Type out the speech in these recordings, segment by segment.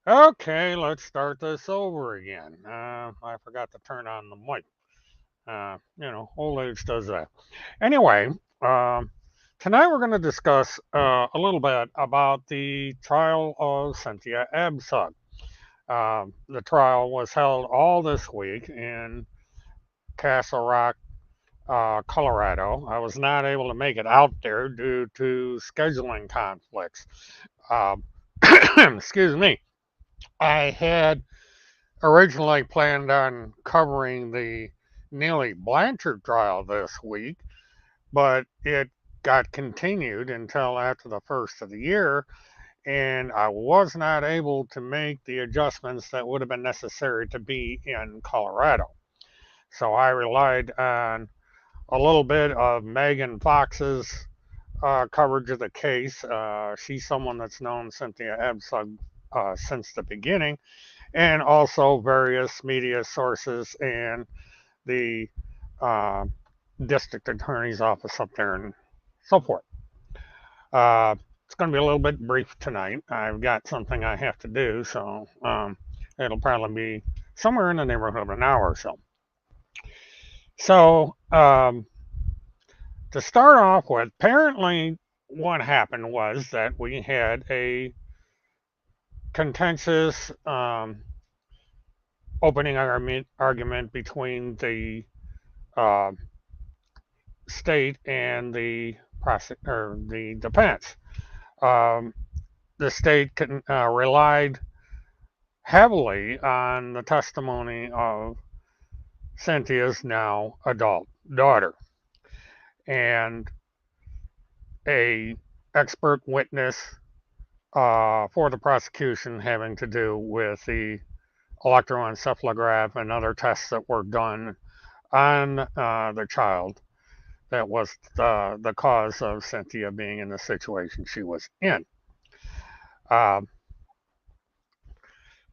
Okay, let's start this over again. I forgot to turn on the mic. Old age does that. Anyway, um, tonight we're going to discuss a little bit about the trial of Cynthia AbCug. The trial was held all this week in Castle Rock, Colorado. I was not able to make it out there due to scheduling conflicts. Um, excuse me. I had originally planned on covering the Neely Blanchard trial this week, but it got continued until after the first of the year, and I was not able to make the adjustments that would have been necessary to be in Colorado. So I relied on a little bit of Megan Fox's coverage of the case. She's someone that's known Cynthia AbCug since the beginning, and also various media sources and the uh, district attorney's office up there and so forth. Uh, it's going to be a little bit brief tonight. I've got something I have to do, so it'll probably be somewhere in the neighborhood of an hour or so. So, to start off with, apparently what happened was that we had a contentious opening argument between the uh, state and the defense. Um, the state relied heavily on the testimony of Cynthia's now adult daughter. And a expert witness for the prosecution having to do with the electroencephalograph and other tests that were done on the child that was the cause of Cynthia being in the situation she was in. Uh,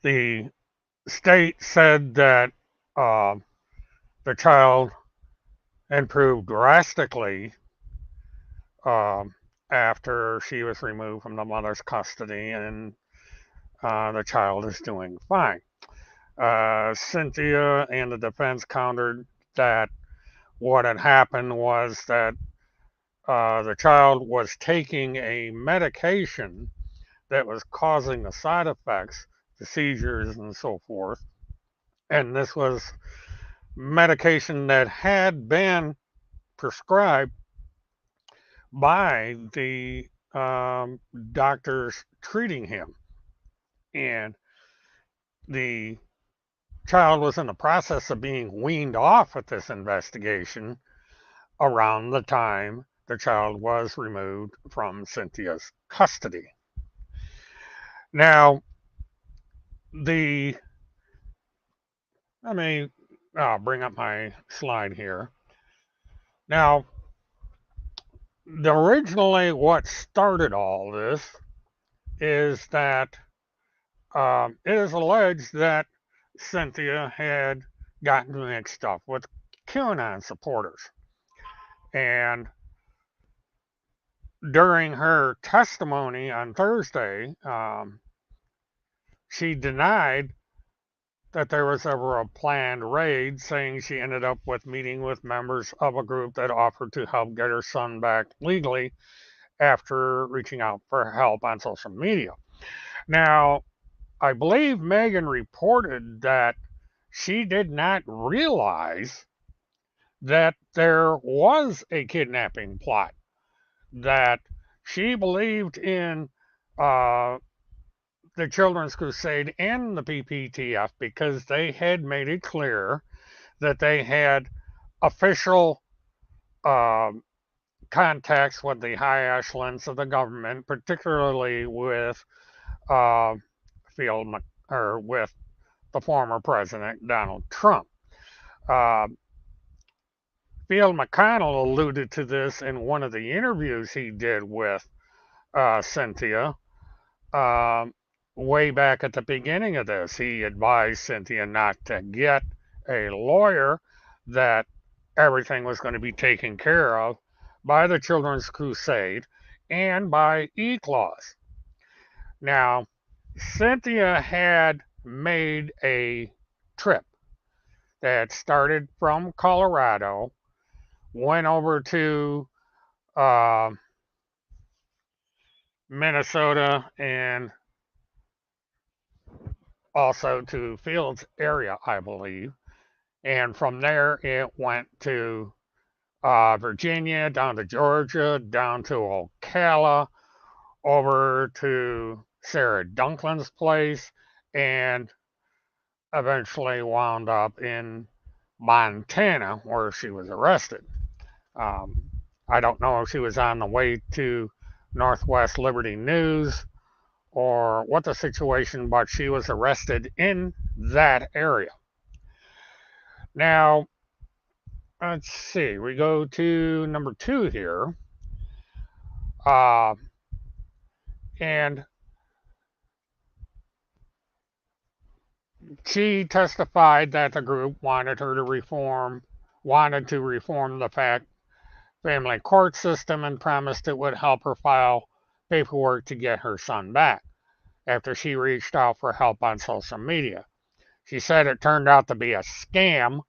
the state said that uh, the child improved drastically um, after she was removed from the mother's custody, and the child is doing fine. Cynthia and the defense countered that what had happened was that the child was taking a medication that was causing the side effects, the seizures, and so forth. And this was medication that had been prescribed by the doctors treating him. And the child was in the process of being weaned off at this investigation around the time the child was removed from Cynthia's custody. Now, the let me bring up my slide here. Now, originally, what started all this is that it is alleged that Cynthia had gotten mixed up with QAnon supporters. And during her testimony on Thursday, she denied that there was ever a planned raid, saying she ended up with meeting with members of a group that offered to help get her son back legally after reaching out for help on social media. Now, I believe Megan reported that she did not realize that there was a kidnapping plot, that she believed in uh, the Children's Crusade and the PPTF because they had made it clear that they had official uh, contacts with the high echelons of the government, particularly with uh, Field or with the former president Donald Trump. Uh, Field McConnell alluded to this in one of the interviews he did with Cynthia um, way back at the beginning of this. He advised Cynthia not to get a lawyer, that everything was going to be taken care of by the Children's Crusade and by e-clause. Now, Cynthia had made a trip that started from Colorado, went over to uh, Minnesota, and also to Fields area, I believe. And from there, it went to Virginia, down to Georgia, down to Ocala, over to Sarah Dunklin's place, and eventually wound up in Montana, where she was arrested. Um, I don't know if she was on the way to Northwest Liberty News or what the situation, but she was arrested in that area. Now, let's see, we go to number 2 here. And she testified that the group wanted to reform the family court system, and promised it would help her file paperwork to get her son back after she reached out for help on social media. She said it turned out to be a scam,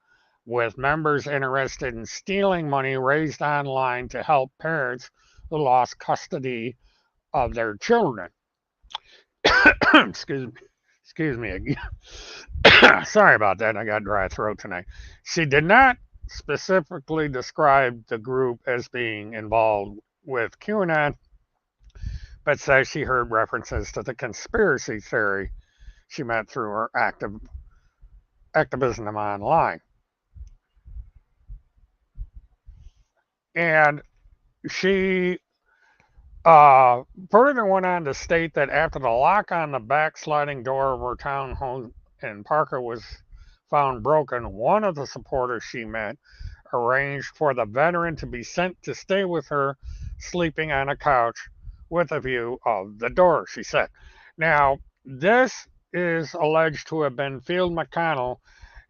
with members interested in stealing money raised online to help parents who lost custody of their children. Excuse me again. Sorry about that. I got dry throat tonight. She did not specifically describe the group as being involved with QAnon, but says she heard references to the conspiracy theory she met through her activism online. And she Further went on to state that after the lock on the back sliding door of her townhome in Parker was found broken, one of the supporters she met arranged for the veteran to be sent to stay with her, sleeping on a couch with a view of the door, she said. Now, this is alleged to have been Field McConnell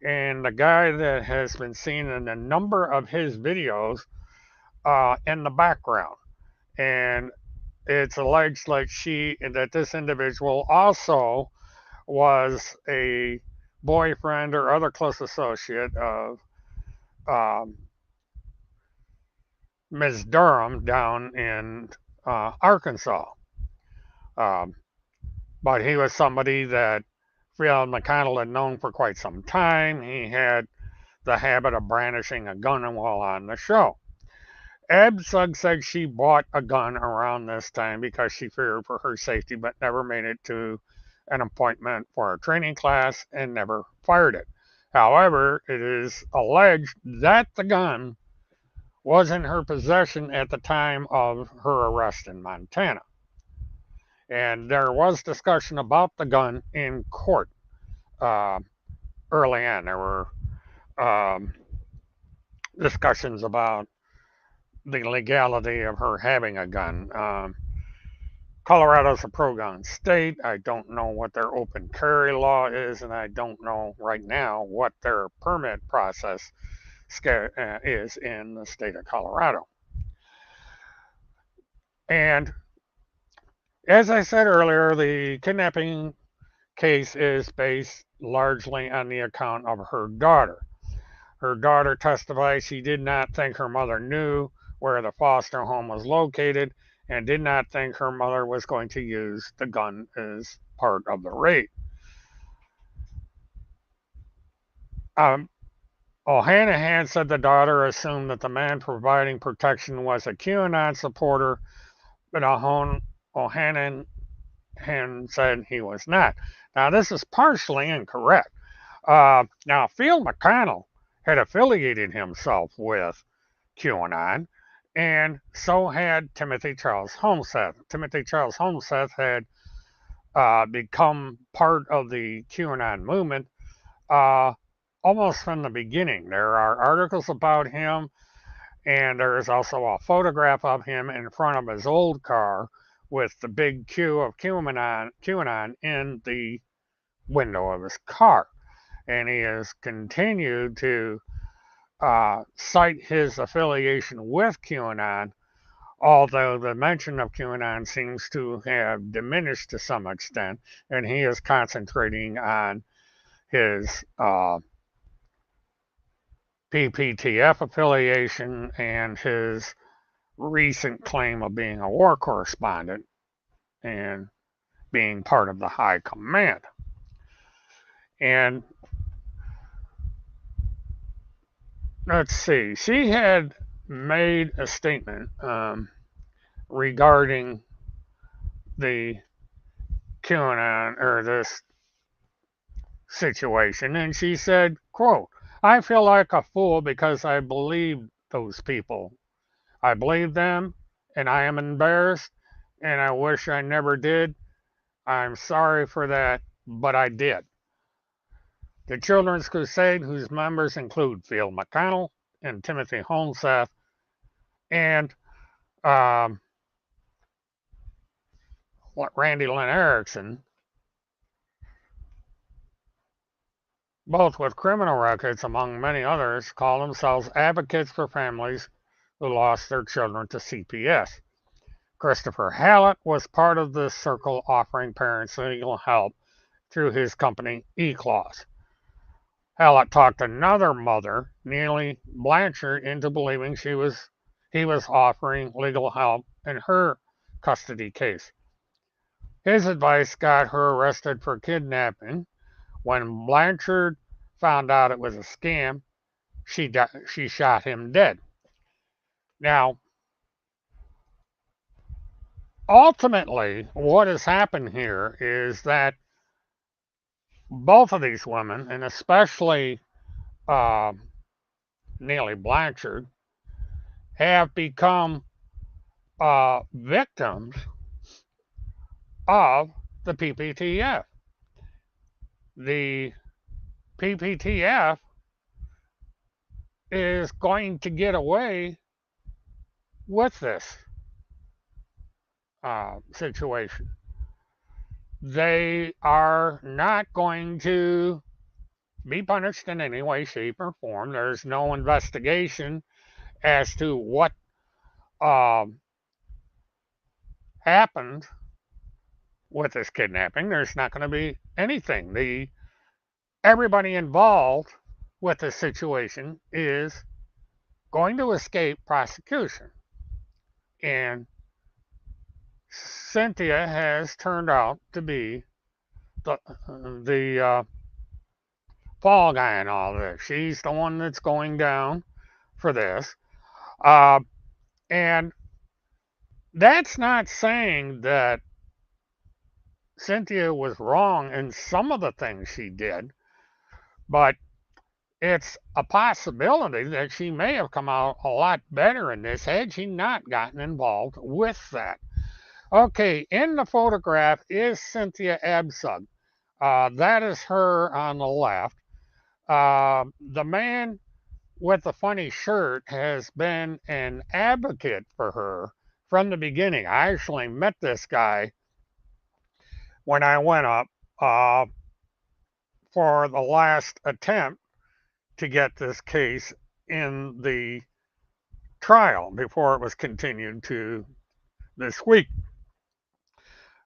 and the guy that has been seen in a number of his videos in the background. And it's alleged that this individual also was a boyfriend or other close associate of um, Ms. Durham down in Arkansas. Um, but he was somebody that Field McConnell had known for quite some time. He had the habit of brandishing a gun while on the show. AbCug said she bought a gun around this time because she feared for her safety, but never made it to an appointment for a training class and never fired it. However, it is alleged that the gun was in her possession at the time of her arrest in Montana. And there was discussion about the gun in court uh, early on. There were um, discussions about the legality of her having a gun. Colorado's a pro-gun state. I don't know what their open carry law is, and I don't know right now what their permit process is in the state of Colorado. And as I said earlier, the kidnapping case is based largely on the account of her daughter. Her daughter testified she did not think her mother knew where the foster home was located and did not think her mother was going to use the gun as part of the raid. Um, O'Hanahan said the daughter assumed that the man providing protection was a QAnon supporter, but O'Hanahan said he was not. Now, this is partially incorrect. Now, Field McConnell had affiliated himself with QAnon, and so had Timothy Charles Homseth. Timothy Charles Homseth had become part of the QAnon movement almost from the beginning. There are articles about him, and there is also a photograph of him in front of his old car with the big Q of QAnon in the window of his car. And he has continued to cite his affiliation with QAnon, although the mention of QAnon seems to have diminished to some extent, and he is concentrating on his PPTF affiliation and his recent claim of being a war correspondent and being part of the high command. And let's see, she had made a statement regarding the QAnon or this situation, and she said, quote, "I feel like a fool because I believe those people. I believe them, and I am embarrassed, and I wish I never did. I'm sorry for that, but I did." The Children's Crusade, whose members include Field McConnell and Timothy Homseth, and Randy Lynn Erickson, both with criminal records among many others, call themselves advocates for families who lost their children to CPS. Christopher Hallett was part of this circle offering parents legal help through his company eClaws. Hallett talked another mother, Neely Blanchard, into believing he was offering legal help in her custody case. His advice got her arrested for kidnapping. When Blanchard found out it was a scam, she shot him dead. Now, ultimately, what has happened here is that both of these women, and especially Neely Blanchard, have become victims of the PPTF. The PPTF is going to get away with this situation. They are not going to be punished in any way, shape, or form. There's no investigation as to what happened with this kidnapping. There's not going to be anything. Everybody involved with this situation is going to escape prosecution. And Cynthia has turned out to be the fall guy in all this. She's the one that's going down for this. And that's not saying that Cynthia was wrong in some of the things she did, but it's a possibility that she may have come out a lot better in this had she not gotten involved with that. Okay, in the photograph is Cynthia AbCug. That is her on the left. The man with the funny shirt has been an advocate for her from the beginning. I actually met this guy when I went up for the last attempt to get this case in the trial before it was continued to this week.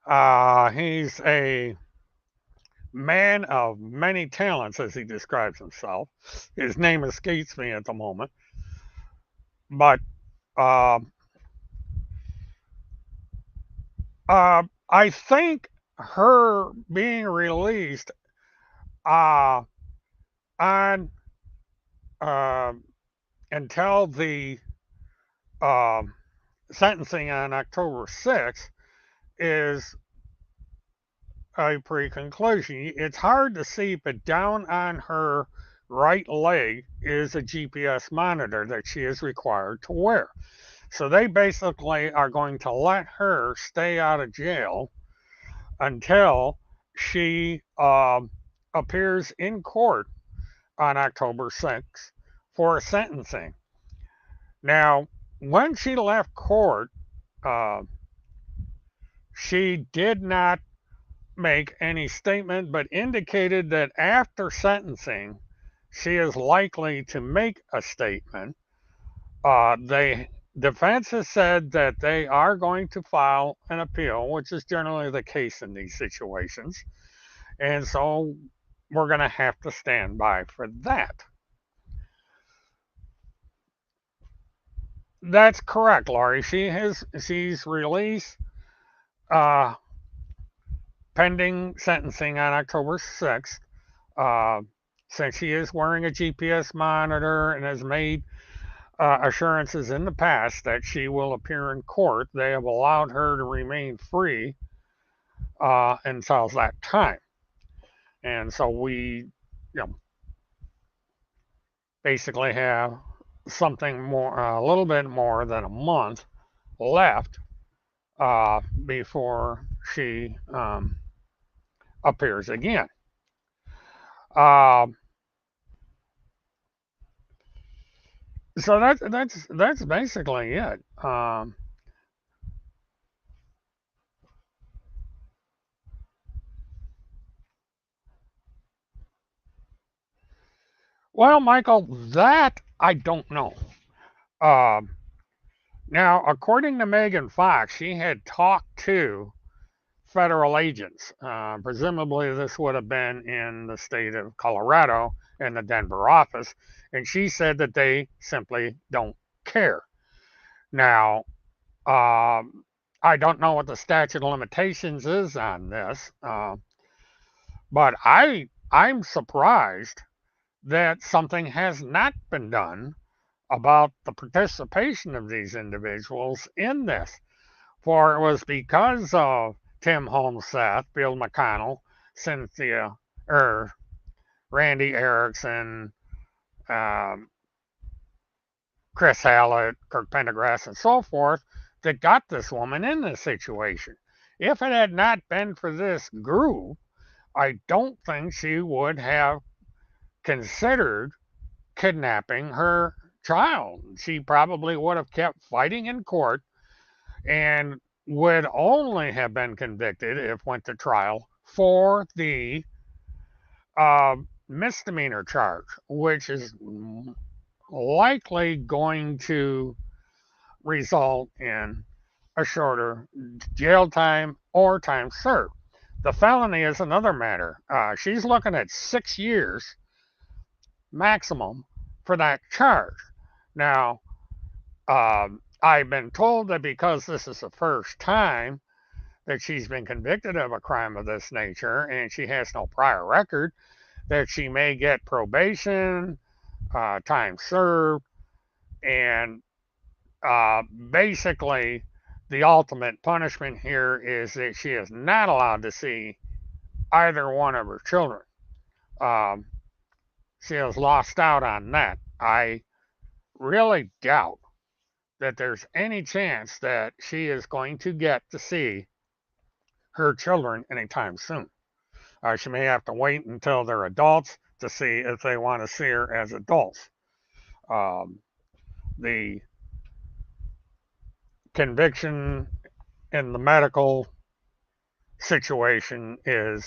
He's a man of many talents, as he describes himself. His name escapes me at the moment. But I think her being released on until the sentencing on October 6th is a pre-conclusion. It's hard to see, but down on her right leg is a GPS monitor that she is required to wear. So they basically are going to let her stay out of jail until she appears in court on October 6th for sentencing. Now, when she left court, she did not make any statement, but indicated that after sentencing, she is likely to make a statement. The defense has said that they are going to file an appeal, which is generally the case in these situations. And so we're going to have to stand by for that. That's correct, Laurie. She's released pending sentencing on October 6th. Since she is wearing a GPS monitor and has made assurances in the past that she will appear in court, they have allowed her to remain free until that time. And so we, basically have something more, a little bit more than a month left before she appears again. So that's basically it. Well, Michael, that I don't know. Now, according to Megan Fox, she had talked to federal agents. Presumably, this would have been in the state of Colorado in the Denver office, and she said that they simply don't care. Now, I don't know what the statute of limitations is on this, but I'm surprised that something has not been done about the participation of these individuals in this. For it was because of Tim Holmseth, Bill McConnell, Cynthia, Randy Erickson, Chris Hallett, Kirk Pendergrass, and so forth, that got this woman in this situation. If it had not been for this group, I don't think she would have considered kidnapping her child. She probably would have kept fighting in court and would only have been convicted if went to trial for the uh, misdemeanor charge, which is likely going to result in a shorter jail time or time served. The felony is another matter. She's looking at 6 years maximum for that charge. Now, I've been told that because this is the first time that she's been convicted of a crime of this nature and she has no prior record, that she may get probation, time served, and basically the ultimate punishment here is that she is not allowed to see either one of her children. Um, she has lost out on that. I really doubt that there's any chance that she is going to get to see her children anytime soon. She may have to wait until they're adults to see if they want to see her as adults. The conviction in the medical situation is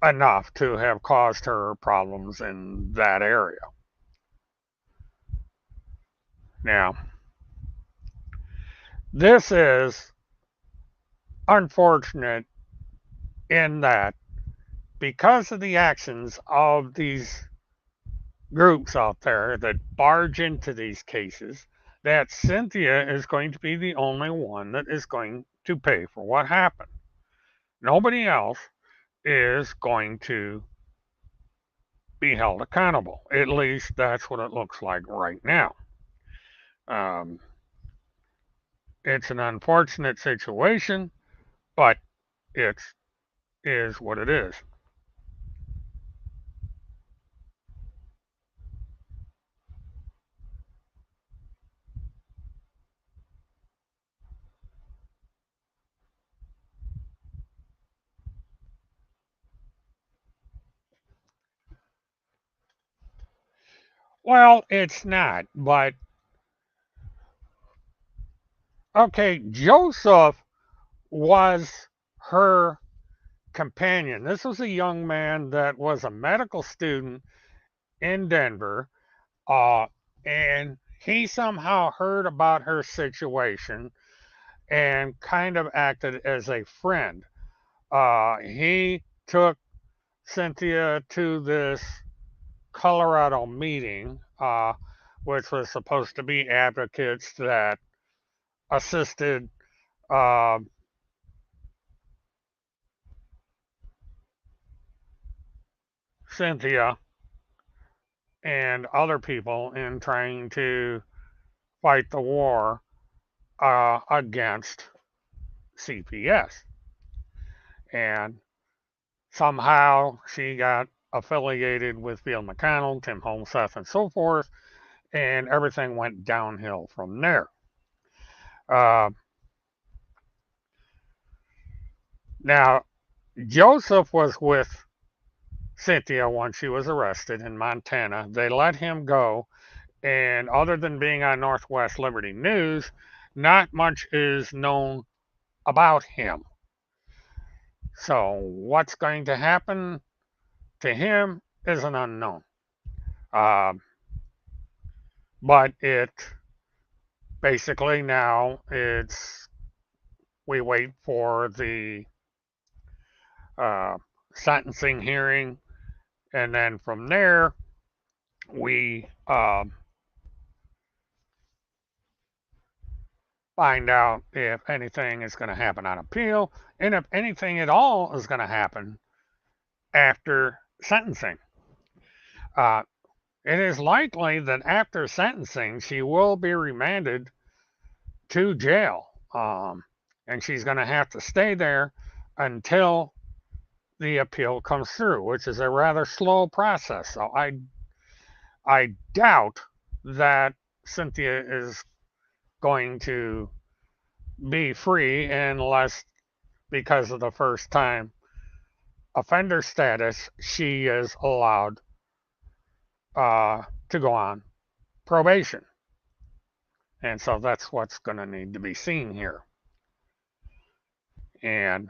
enough to have caused her problems in that area. Now, this is unfortunate in that because of the actions of these groups out there that barge into these cases, that Cynthia is going to be the only one that is going to pay for what happened. Nobody else is going to be held accountable. At least that's what it looks like right now. Um, it's an unfortunate situation, but it is what it is. Well, it's not, but okay, Joseph was her companion. This was a young man that was a medical student in Denver, uh, and he somehow heard about her situation and kind of acted as a friend. He took Cynthia to this Colorado meeting, which was supposed to be advocates that assisted uh, Cynthia and other people in trying to fight the war against CPS. And somehow she got affiliated with Field McConnell, Tim Holmseth, and so forth, and everything went downhill from there. Uh, Now, Joseph was with Cynthia when she was arrested in Montana. They let him go, and other than being on Northwest Liberty News, not much is known about him. So, what's going to happen to him is an unknown. Uh, but it basically now it's we wait for the uh, sentencing hearing, and then from there we find out if anything is going to happen on appeal and if anything at all is going to happen after sentencing. Uh, it is likely that after sentencing, she will be remanded to jail, and she's going to have to stay there until the appeal comes through, which is a rather slow process. So I doubt that Cynthia is going to be free unless, because of the first time offender status, she is allowed to go on probation. And so that's what's going to need to be seen here. And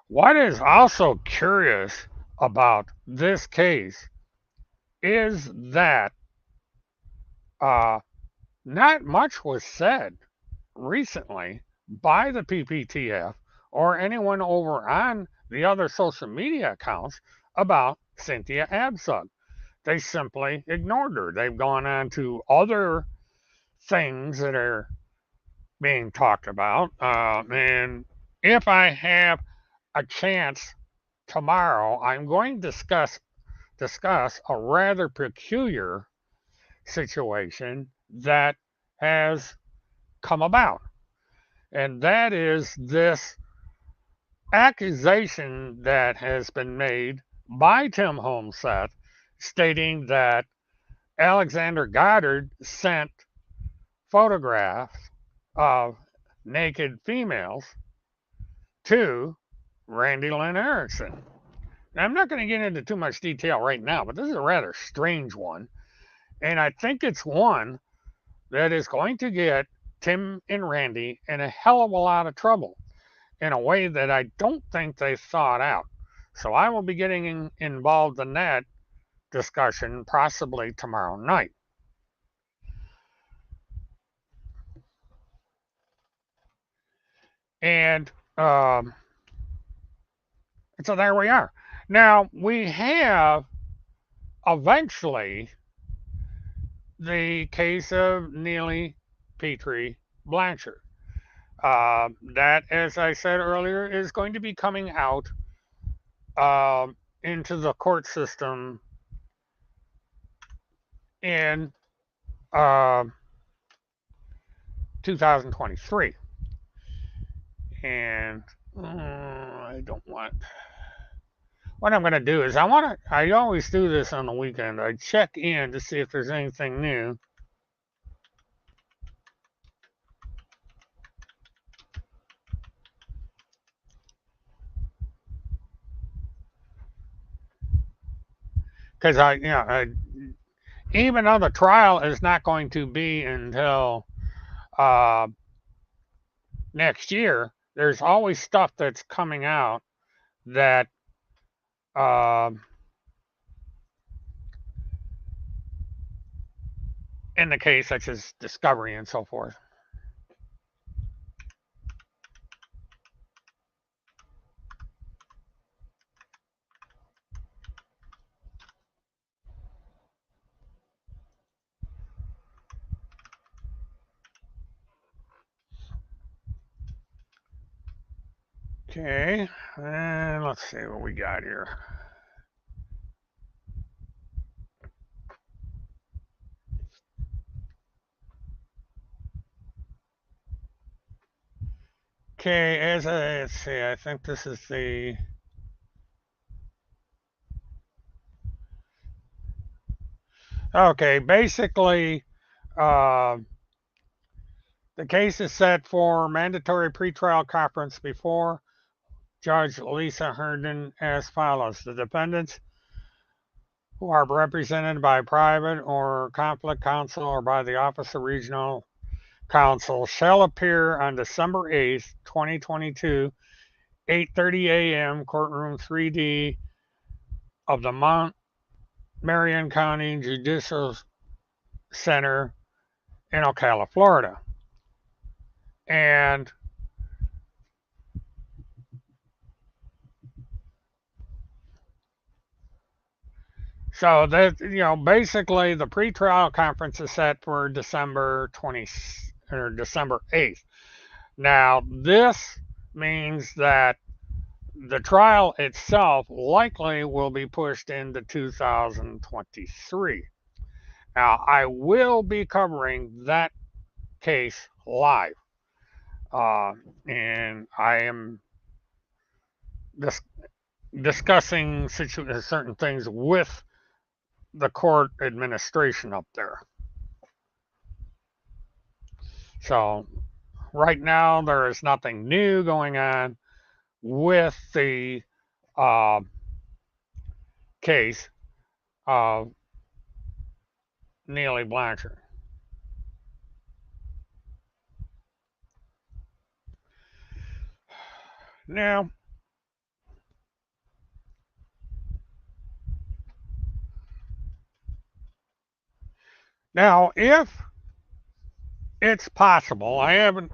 what is also curious about this case is that not much was said recently by the PPTF or anyone over on the other social media accounts about Cynthia AbCug. They simply ignored her. They've gone on to other things that are being talked about. And if I have a chance tomorrow, I'm going to discuss a rather peculiar situation that has come about. And that is this accusation that has been made by Tim Homseth stating that Alexander Goddard sent photographs of naked females to Randy Lynn Erickson. Now, I'm not going to get into too much detail right now, but this is a rather strange one. And I think it's one that is going to get Tim and Randy in a hell of a lot of trouble in a way that I don't think they thought out. So I will be getting involved in that discussion possibly tomorrow night. And so there we are. Now we have eventually the case of Neely Petrie Blanchard. That, as I said earlier, is going to be coming out into the court system in 2023. And I don't want. What I'm going to do is I always do this on the weekend. I check in to see if there's anything new. Because even though the trial is not going to be until next year, there's always stuff that's coming out that in the case, such as discovery and so forth. Okay, and let's see what we got here. Okay, let's see, I think this is the. Okay, basically, the case is set for mandatory pretrial conference before Judge Lisa Herndon as follows. The defendants who are represented by private or conflict counsel or by the Office of Regional Counsel shall appear on December 8th, 2022, 8:30 a.m., courtroom 3D of the Mount Marion County Judicial Center in Ocala, Florida. And so that, basically the pretrial conference is set for December 20th or December 8th. Now, this means that the trial itself likely will be pushed into 2023. Now, I will be covering that case live. And I am discussing certain things with the court administration up there. So right now, there is nothing new going on with the uh, case of Neely Blanchard. Now, if it's possible, I'm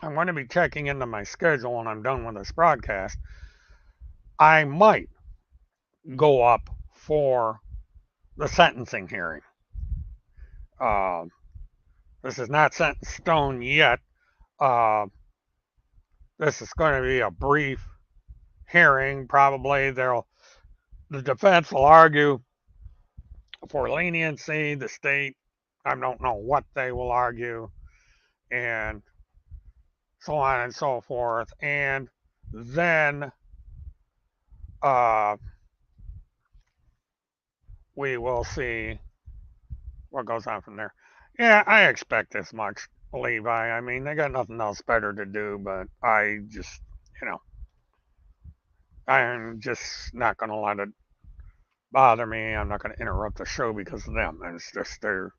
going to be checking into my schedule when I'm done with this broadcast. I might go up for the sentencing hearing. Uh, this is not set in stone yet. Uh, this is going to be a brief hearing. Probably the defense will argue for leniency. The state, I don't know what they will argue, and so on and so forth. And then uh, we will see what goes on from there. Yeah, I expect this much, Levi. I mean, they got nothing else better to do, but I just, you know, I'm just not going to let it bother me. I'm not going to interrupt the show because of them. It's just, they're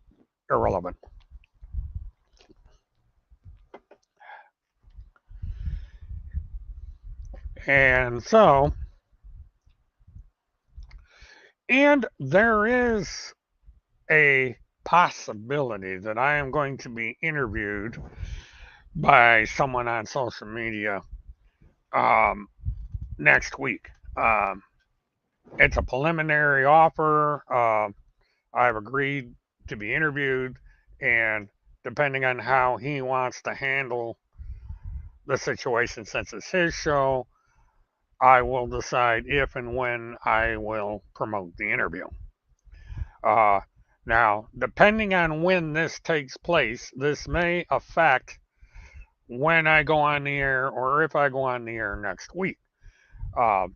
irrelevant. And so, and there is a possibility that I am going to be interviewed by someone on social media um, next week. It's a preliminary offer. I've agreed to be interviewed, and depending on how he wants to handle the situation, since it's his show, I will decide if and when I will promote the interview. Uh, Now, depending on when this takes place, this may affect when I go on the air or if I go on the air next week. Uh,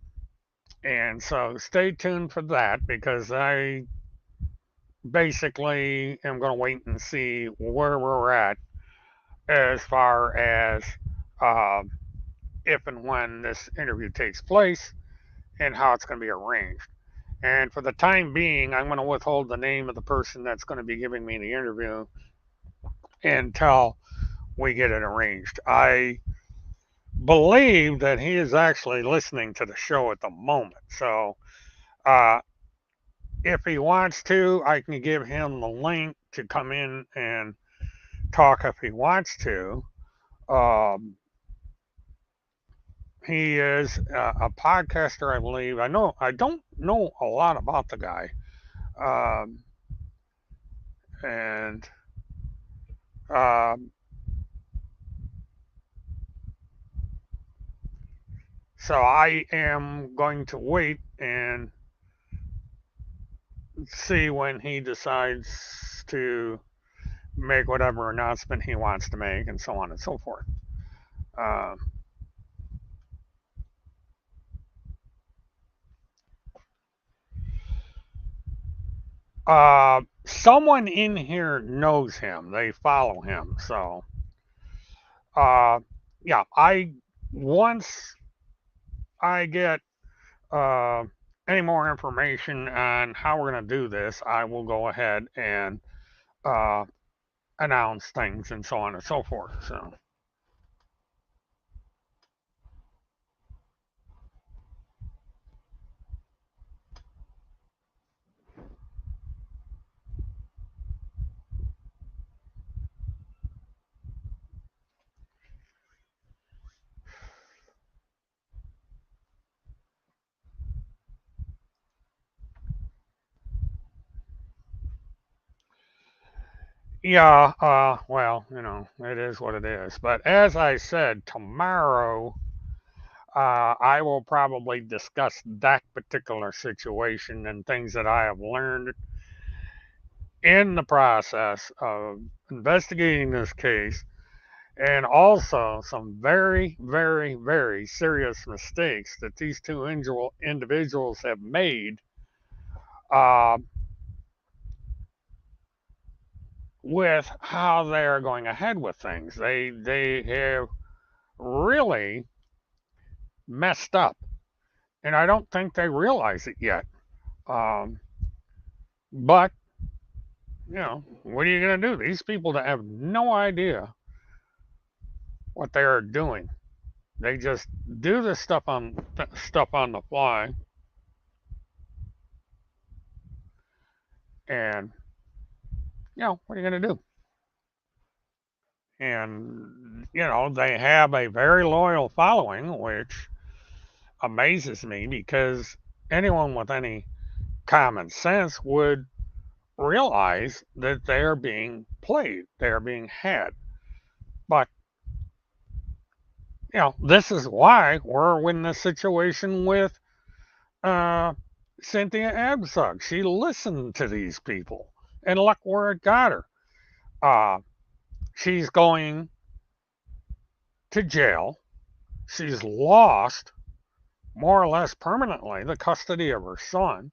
and so stay tuned for that, because I basically am going to wait and see where we're at as far as uh, if and when this interview takes place and how it's going to be arranged. And for the time being, I'm going to withhold the name of the person that's going to be giving me the interview until we get it arranged. I believe that he is actually listening to the show at the moment. So uh, if he wants to, I can give him the link to come in and talk if he wants to. Um, he is a podcaster, I believe. I don't know a lot about the guy. Um, and um, so I am going to wait and see when he decides to make whatever announcement he wants to make, and so on and so forth. Uh, Someone in here knows him. They follow him. So, uh, yeah, once I get uh, any more information on how we're going to do this, I will go ahead and uh, announce things and so on and so forth. So, yeah, well, it is what it is. But as I said, tomorrow I will probably discuss that particular situation and things that I have learned in the process of investigating this case, and also some very, very, very serious mistakes that these two individuals have made uh, with how they're going ahead with things. They have really messed up, and I don't think they realize it yet. Um, but what are you going to do? These people that have no idea what they are doing, they just do this stuff on the fly, and what are you going to do? And they have a very loyal following, which amazes me because anyone with any common sense would realize that they are being played, they are being had. But this is why we're in this situation with uh, Cynthia AbCug. She listened to these people, and look where it got her. Uh, she's going to jail. She's lost, more or less permanently, the custody of her son.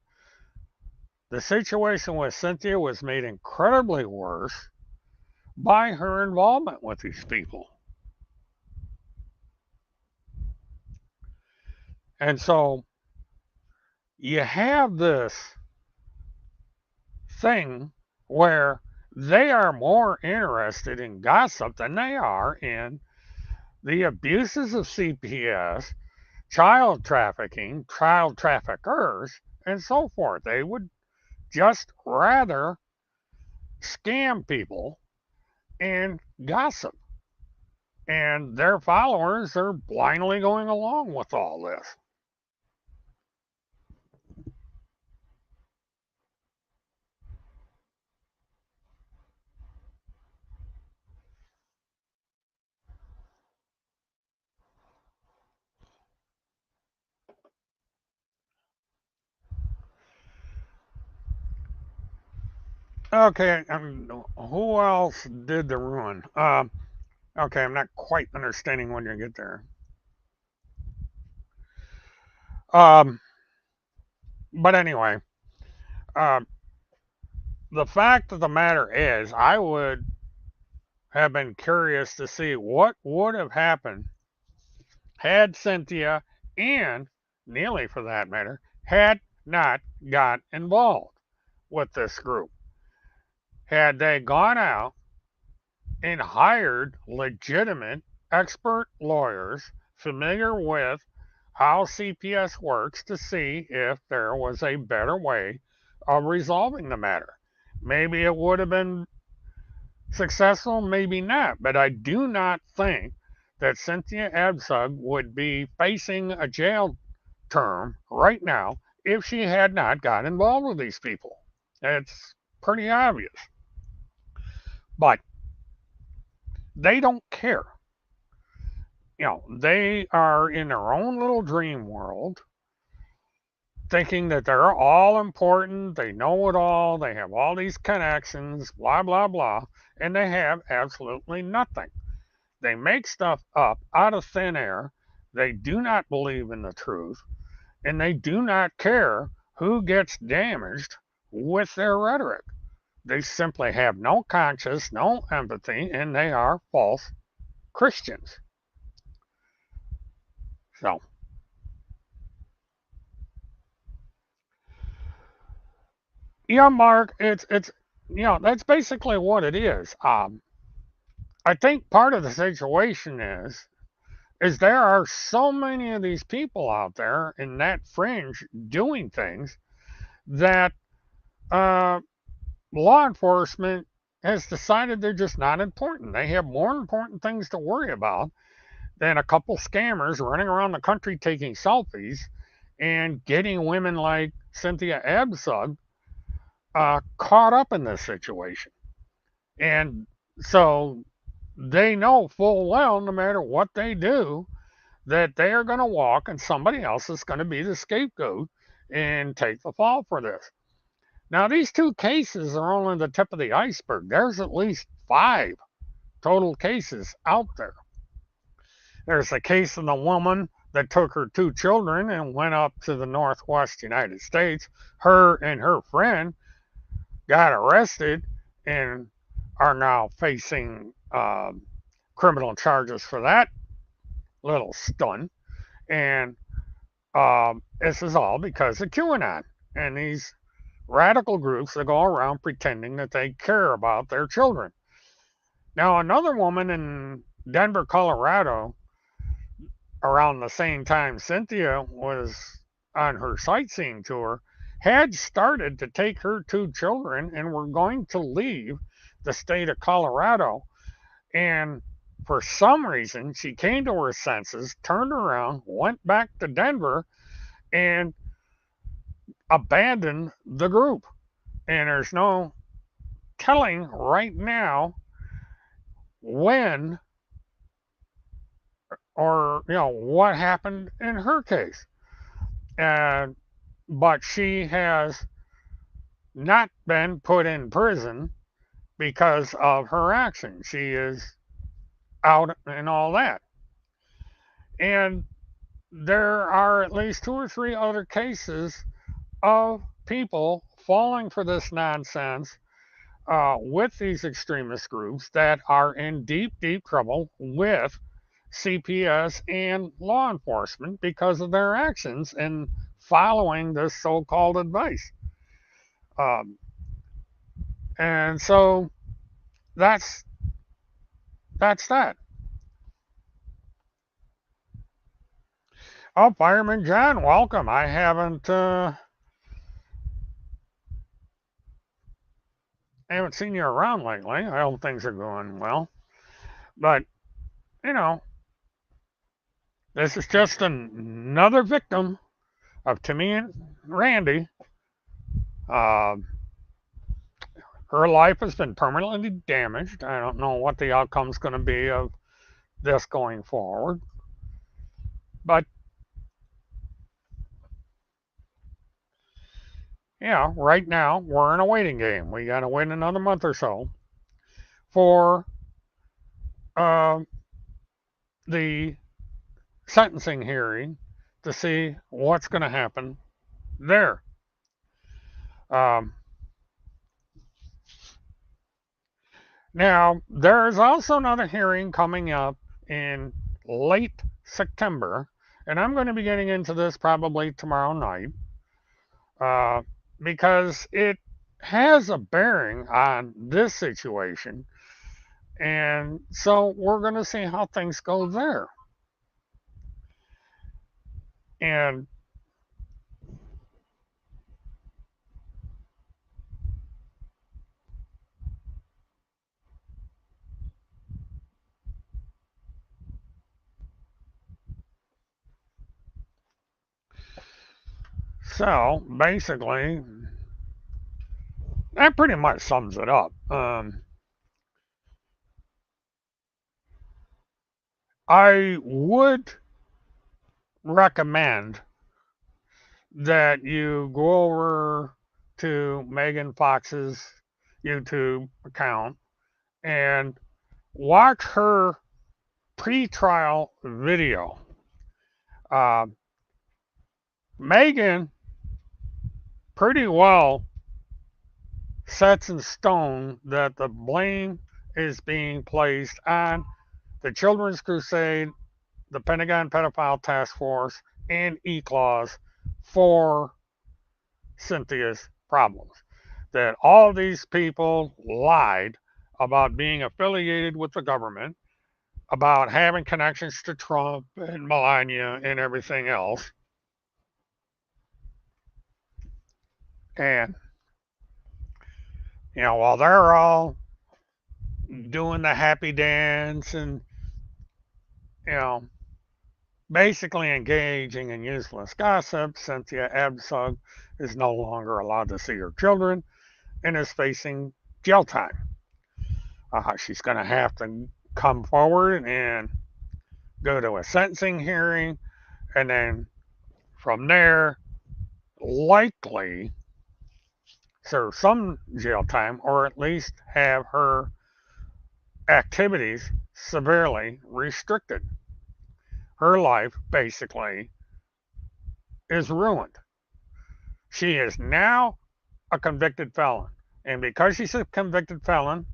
The situation with Cynthia was made incredibly worse by her involvement with these people. And so you have this thing where they are more interested in gossip than they are in the abuses of CPS, child trafficking, child traffickers, and so forth. They would just rather scam people and gossip. And their followers are blindly going along with all this. Okay, who else did the ruin? Okay, I'm not quite understanding when you get there. Um, but anyway, uh, the fact of the matter is, I would have been curious to see what would have happened had Cynthia and Neely, for that matter, had not got involved with this group. Had they gone out and hired legitimate expert lawyers familiar with how CPS works to see if there was a better way of resolving the matter. Maybe it would have been successful, maybe not, but I do not think that Cynthia AbCug would be facing a jail term right now if she had not got involved with these people. It's pretty obvious. But they don't care. They are in their own little dream world, thinking that they're all important, they know it all, they have all these connections, blah, blah, blah, and they have absolutely nothing. They make stuff up out of thin air. They do not believe in the truth, and they do not care who gets damaged with their rhetoric. They simply have no conscience, no empathy, and they are false Christians. So, yeah, Mark, it's that's basically what it is. I think part of the situation is there are so many of these people out there in that fringe doing things that uh, law enforcement has decided they're just not important. They have more important things to worry about than a couple scammers running around the country taking selfies and getting women like Cynthia AbCug caught up in this situation. And so they know full well, no matter what they do, that they are going to walk and somebody else is going to be the scapegoat and take the fall for this. Now, these two cases are only the tip of the iceberg. There's at least 5 total cases out there. There's the case of the woman that took her 2 children and went up to the Northwest United States. Her and her friend got arrested and are now facing criminal charges for that little stunt. And this is all because of QAnon and these radical groups that go around pretending that they care about their children. Now, another woman in Denver, Colorado, around the same time Cynthia was on her sightseeing tour, had started to take her two children and were going to leave the state of Colorado. And for some reason, she came to her senses, turned around, went back to Denver, and abandoned the group. And there's no telling right now when or what happened in her case. And but she has not been put in prison because of her actions. She is out and all that. And there are at least two or three other cases of people falling for this nonsense with these extremist groups that are in deep, deep trouble with CPS and law enforcement because of their actions in following this so-called advice. Um, and so that's that. Oh, Fireman John, welcome. I haven't seen you around lately. I hope things are going well. But you know, this is just another victim of Timmy and Randy. Uh, her life has been permanently damaged. I don't know what the outcome's going to be of this going forward. But yeah, right now we're in a waiting game. We got to wait another month or so for uh, the sentencing hearing to see what's going to happen there. Um, Now, there is also another hearing coming up in late September, and I'm going to be getting into this probably tomorrow night uh, because it has a bearing on this situation. And so we're going to see how things go there. And so basically, that pretty much sums it up. I would recommend that you go over to Megan Fox's YouTube account and watch her pre-trial video. Uh, Megan pretty well sets in stone that the blame is being placed on the Children's Crusade, the Pentagon Pedophile Task Force, and E-Clause for Cynthia's problems. That all these people lied about being affiliated with the government, about having connections to Trump and Melania and everything else. And, while they're all doing the happy dance and, you know, basically engaging in useless gossip, Cynthia AbCug is no longer allowed to see her children and is facing jail time. She's going to have to come forward and go to a sentencing hearing, and then from there, likely serve some jail time or at least have her activities severely restricted. Her life basically is ruined. She is now a convicted felon. And because she's a convicted felon,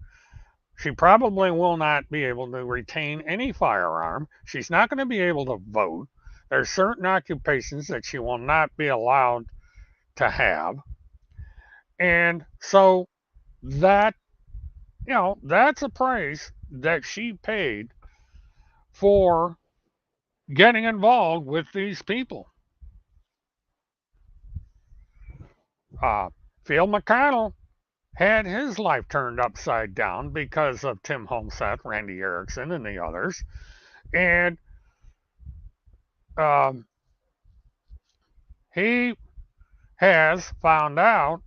She probably will not be able to retain any firearm. She's not going to be able to vote. There's certain occupations that she will not be allowed to have. And so that, that's a price that she paid for getting involved with these people. Uh, Phil McConnell had his life turned upside down because of Tim Homseth, Randy Erickson, and the others. And um, he has found out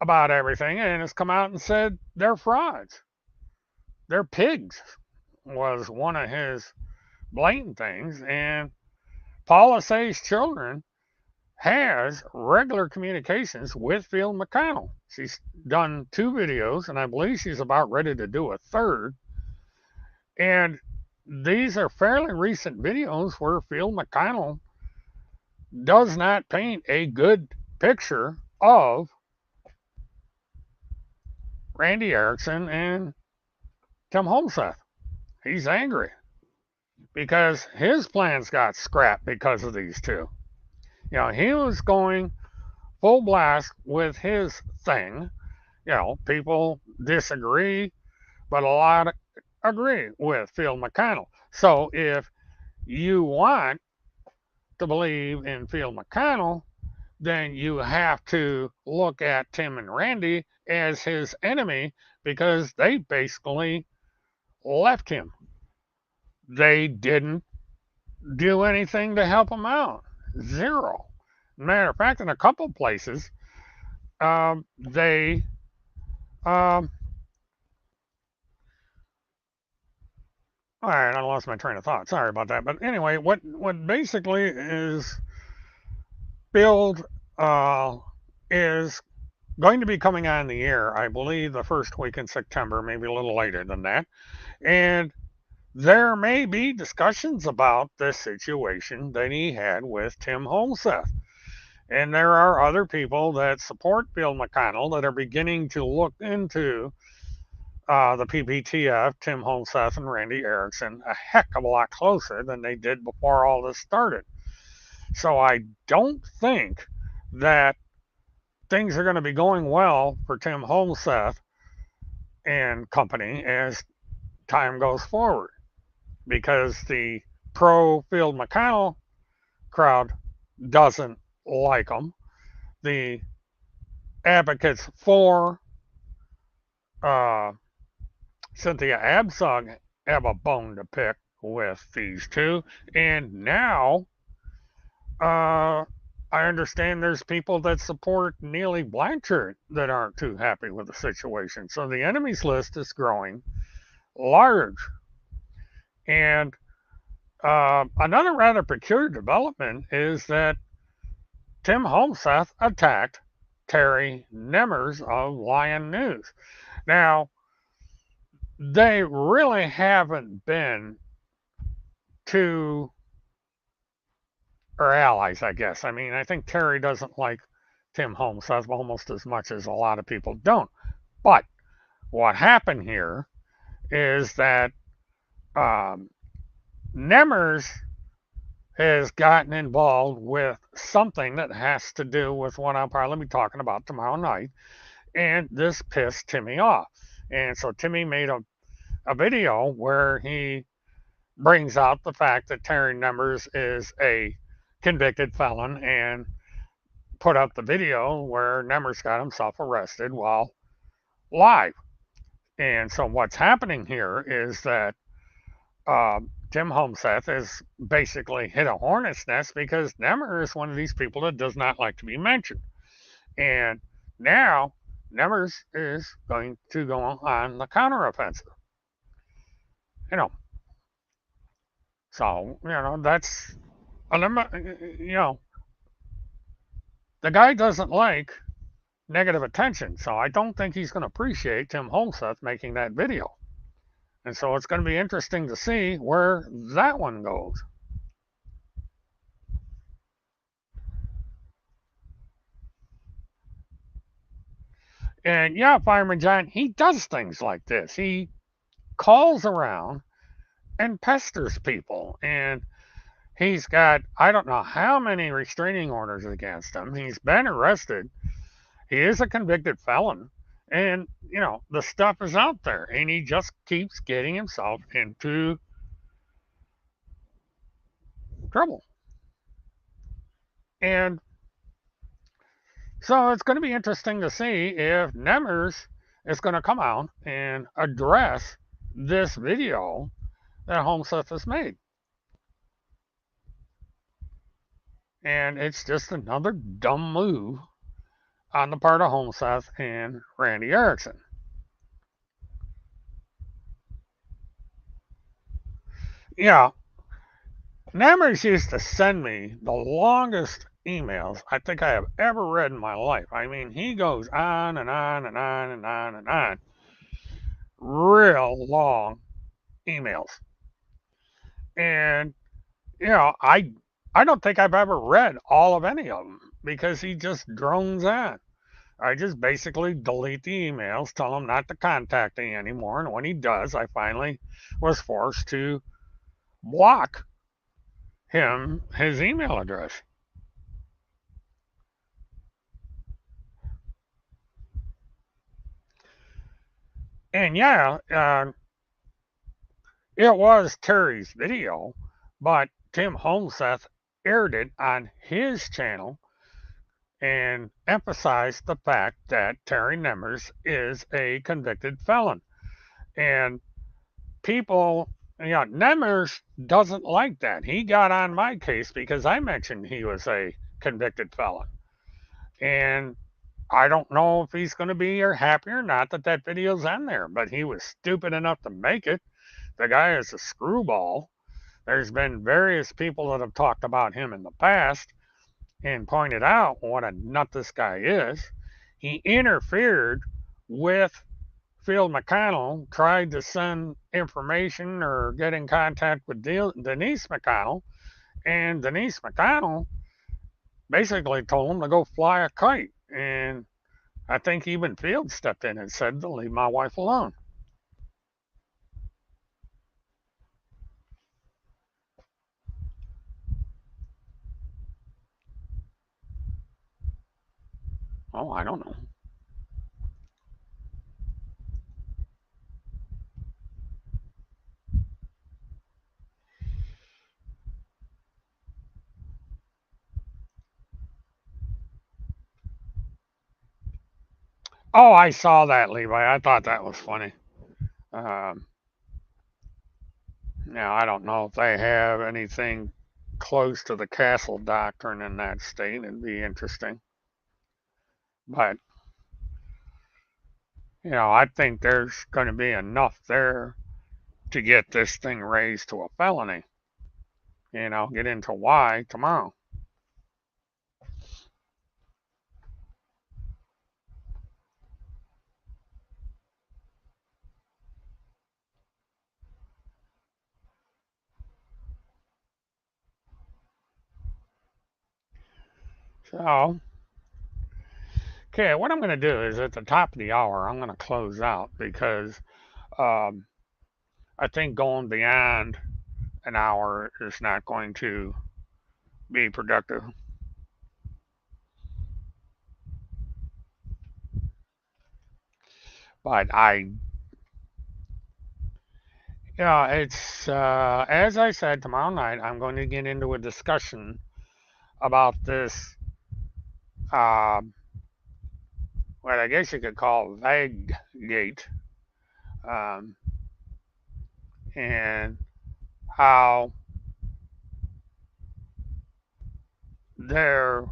about everything and has come out and said they're frauds. They're pigs, was one of his blatant things. And Paula Say's children has regular communications with Phil McConnell. She's done 2 videos, and I believe she's about ready to do a third. And these are fairly recent videos where Phil McConnell does not paint a good picture of Randy Erickson and Tim Homseth. He's angry because his plans got scrapped because of these two. He was going full blast with his thing. People disagree, but a lot agree with Phil McConnell. So if you want to believe in Phil McConnell, then you have to look at Tim and Randy as his enemy because they basically left him. They didn't do anything to help him out. Zero. Matter of fact, in a couple places, they all right, I lost my train of thought. Sorry about that. But anyway, what basically is build is going to be coming on the air, I believe, the first week in September, maybe a little later than that. And there may be discussions about this situation that he had with Tim Homseth. And there are other people that support Bill McConnell that are beginning to look into the PPTF, Tim Homseth, and Randy Erickson a heck of a lot closer than they did before all this started. So I don't think that things are going to be going well for Tim Homseth and company as time goes forward because the pro Phil McConnell crowd doesn't like him. The advocates for Cynthia AbCug have a bone to pick with these two. And now I understand there's people that support Neely Blanchard that aren't too happy with the situation. So the enemies list is growing large. And another rather peculiar development is that Tim Homseth attacked Terry Nemmers of Lion News. Now, they really haven't been too, or allies, I guess. I mean, I think Terry doesn't like Tim Homseth almost as much as a lot of people don't. But what happened here is that Nemmers has gotten involved with something that has to do with what I'll probably be talking about tomorrow night. And this pissed Timmy off. And so Timmy made a video where he brings out the fact that Terry Nemmers is a convicted felon and put up the video where Nemmers got himself arrested while live. And so what's happening here is that Tim Homseth has basically hit a hornet's nest because Nemmers is one of these people that does not like to be mentioned. And now Nemmers is going to go on the counteroffensive. So, that's, the guy doesn't like negative attention. So I don't think he's going to appreciate Tim Homseth making that video. And so it's going to be interesting to see where that one goes. And yeah, Fireman John, he does things like this. He calls around and pesters people. And he's got, I don't know how many restraining orders against him. He's been arrested. He is a convicted felon. And, the stuff is out there. And he just keeps getting himself into trouble. And so it's going to be interesting to see if Nemers is going to come out and address this video that Homeseth has made. And it's just another dumb move on the part of Homeseth and Randy Erickson. Yeah, Nemers used to send me the longest emails I think I have ever read in my life. I mean, he goes on and on and on and on and on. Real long emails. And, I don't think I've ever read all of any of them because he just drones on. I just basically delete the emails, tell him not to contact me anymore. And when he does, I finally was forced to block him his email address. And yeah, it was Terry's video, but Tim Homeseth aired it on his channel and emphasized the fact that Terry Nemers is a convicted felon. And people, Nemers doesn't like that. He got on my case because I mentioned he was a convicted felon. And I don't know if he's going to be happy or not that that video's on there, but he was stupid enough to make it. The guy is a screwball. There's been various people that have talked about him in the past and pointed out what a nut this guy is. He interfered with Phil McConnell, tried to send information or get in contact with Denise McConnell, and Denise McConnell basically told him to go fly a kite. And I think even Field stepped in and said to leave my wife alone. Oh, I don't know. Oh, I saw that, Levi. I thought that was funny. Um, Now, I don't know if they have anything close to the castle doctrine in that state. It'd be interesting. But, I think there's going to be enough there to get this thing raised to a felony. Get into why tomorrow. So, okay, what I'm going to do is at the top of the hour, I'm going to close out because um, I think going beyond an hour is not going to be productive. But it's as I said, tomorrow night I'm going to get into a discussion about this, uh, what I guess you could call vague gate, um, and how their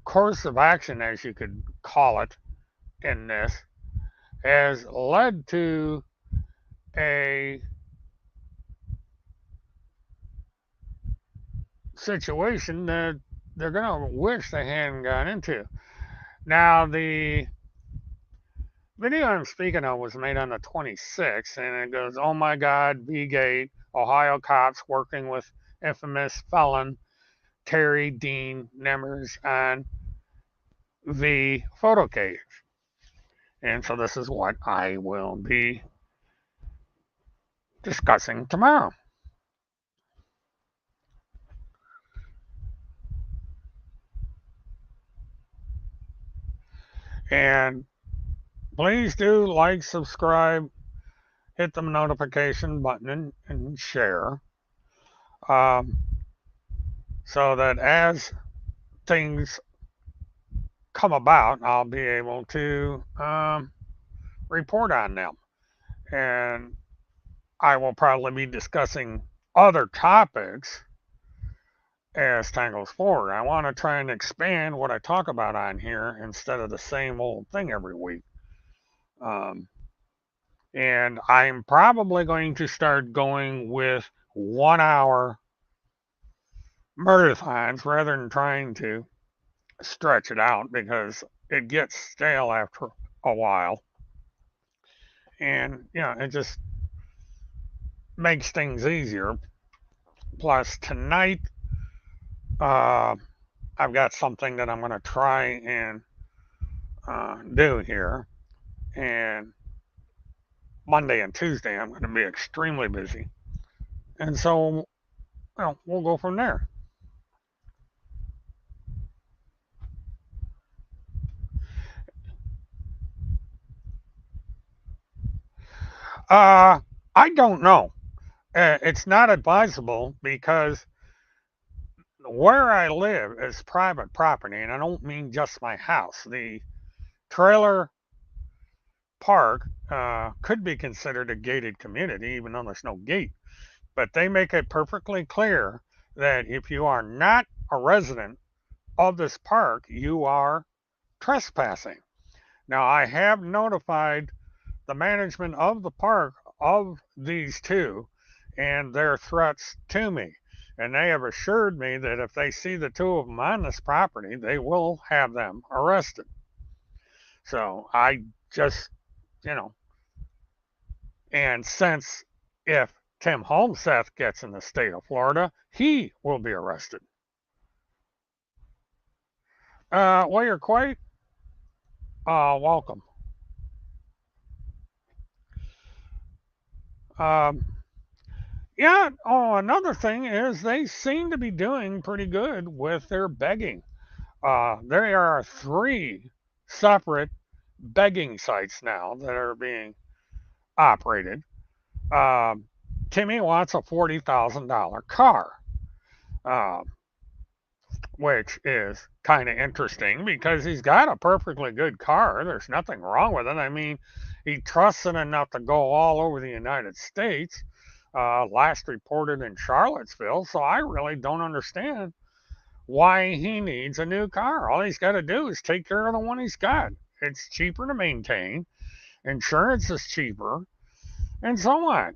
course of action, as you could call it, in this has led to a situation that they're going to wish they hadn't got into. Now, the video I'm speaking of was made on the 26th, and it goes, "Oh my God, V-Gate, Ohio cops working with infamous felon Terry Dean Nemers on the photo case." And so this is what I will be discussing tomorrow. And please do like, subscribe, hit the notification button, and share. Um, so that as things come about, I'll be able to report on them. And I will probably be discussing other topics as time goes forward. I want to try and expand what I talk about on here instead of the same old thing every week. Um, and I'm probably going to start going with 1 hour murtathons rather than trying to stretch it out because it gets stale after a while. And, it just makes things easier. Plus, tonight, uh, I've got something that I'm going to try and do here. And Monday and Tuesday, I'm going to be extremely busy. And so, we'll go from there. Uh, I don't know. It's not advisable because where I live is private property, and I don't mean just my house. The trailer park could be considered a gated community, even though there's no gate. But they make it perfectly clear that if you are not a resident of this park, you are trespassing. Now, I have notified the management of the park of these two and their threats to me. And they have assured me that if they see the two of them on this property, they will have them arrested. So I just, and since if Tim Holmseth gets in the state of Florida, he will be arrested. Well, you're quite welcome. Um, yeah, another thing is they seem to be doing pretty good with their begging. There are 3 separate begging sites now that are being operated. Um, Timmy wants a $40,000 car, uh, which is kind of interesting because he's got a perfectly good car. There's nothing wrong with it. I mean, he trusts it enough to go all over the United States. Last reported in Charlottesville, so I really don't understand why he needs a new car. All he's got to do is take care of the one he's got. It's cheaper to maintain, insurance is cheaper, and so on.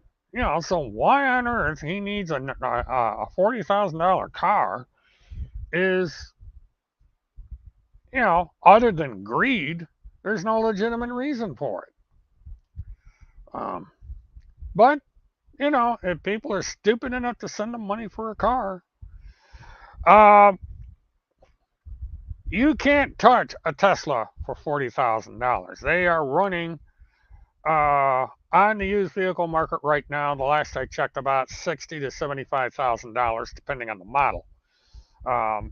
So why on earth he needs a $40,000 car is, other than greed, there's no legitimate reason for it. But, if people are stupid enough to send them money for a car, you can't touch a Tesla for $40,000. They are running on the used vehicle market right now. The last I checked, about $60,000 to $75,000, depending on the model.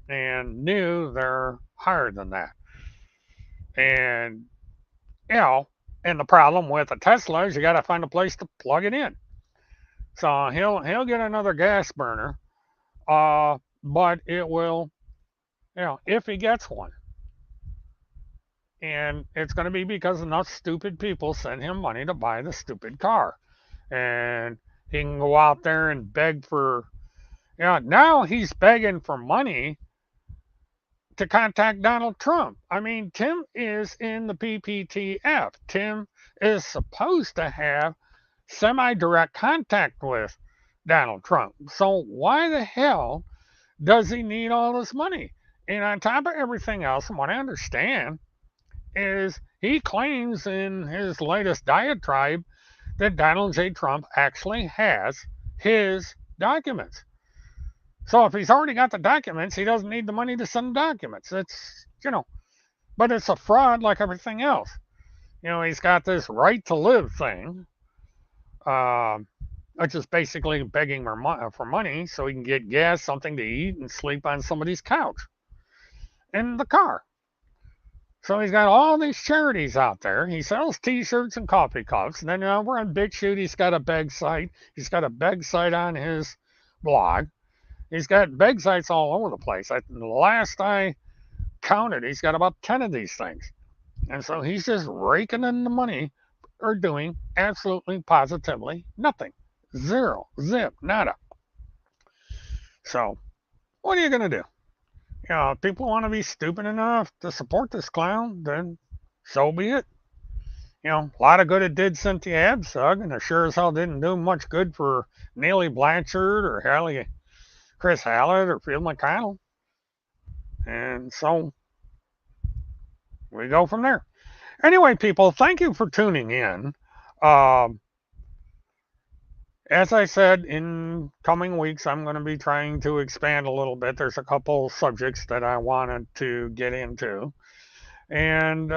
And new, they're higher than that. And and the problem with a Tesla is you got to find a place to plug it in. So he'll get another gas burner, but it will, if he gets one. And it's going to be because enough stupid people send him money to buy the stupid car. And he can go out there and beg for, now he's begging for money to contact Donald Trump. I mean, Tim is in the PPTF. Tim is supposed to have semi-direct contact with Donald Trump. So why the hell does he need all this money? And on top of everything else, from what I understand, is he claims in his latest diatribe that Donald J. Trump actually has his documents. So if he's already got the documents, he doesn't need the money to send the documents. It's, but it's a fraud like everything else. He's got this right to live thing, uh, which is basically begging for money so he can get gas, something to eat, and sleep on somebody's couch in the car. So he's got all these charities out there. He sells T-shirts and coffee cups. And then over on BitChute, he's got a beg site. He's got a beg site on his blog. He's got beg sites all over the place. The last I counted, he's got about 10 of these things. And so he's just raking in the money or doing absolutely positively nothing. Zero, zip, nada. So what are you going to do? If people want to be stupid enough to support this clown, then so be it. A lot of good it did Cynthia AbCug, and it sure as hell didn't do much good for Neely Blanchard or Chris Hallett or Field McConnell. And so we go from there. Anyway, people, thank you for tuning in. As I said, in coming weeks, I'm going to be trying to expand a little bit. There's a couple subjects that I wanted to get into. And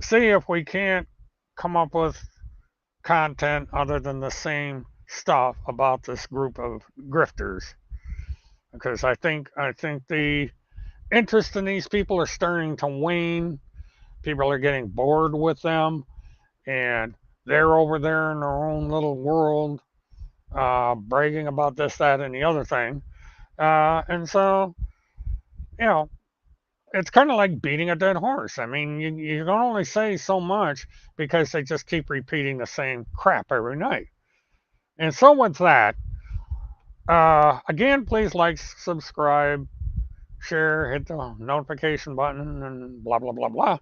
see if we can't come up with content other than the same stuff about this group of grifters, because I think the interest in these people are starting to wane. People are getting bored with them, and they're over there in their own little world, bragging about this, that, and the other thing. And so, you know, it's kind of like beating a dead horse. I mean, you can only say so much because they just keep repeating the same crap every night. And so with that, again, please like, subscribe, share, hit the notification button, and blah, blah, blah, blah.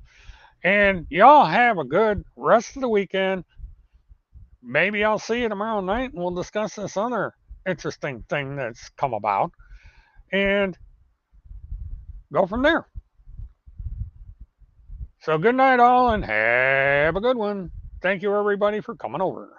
And y'all have a good rest of the weekend. Maybe I'll see you tomorrow night and we'll discuss this other interesting thing that's come about and go from there. So good night, all, and have a good one. Thank you, everybody, for coming over.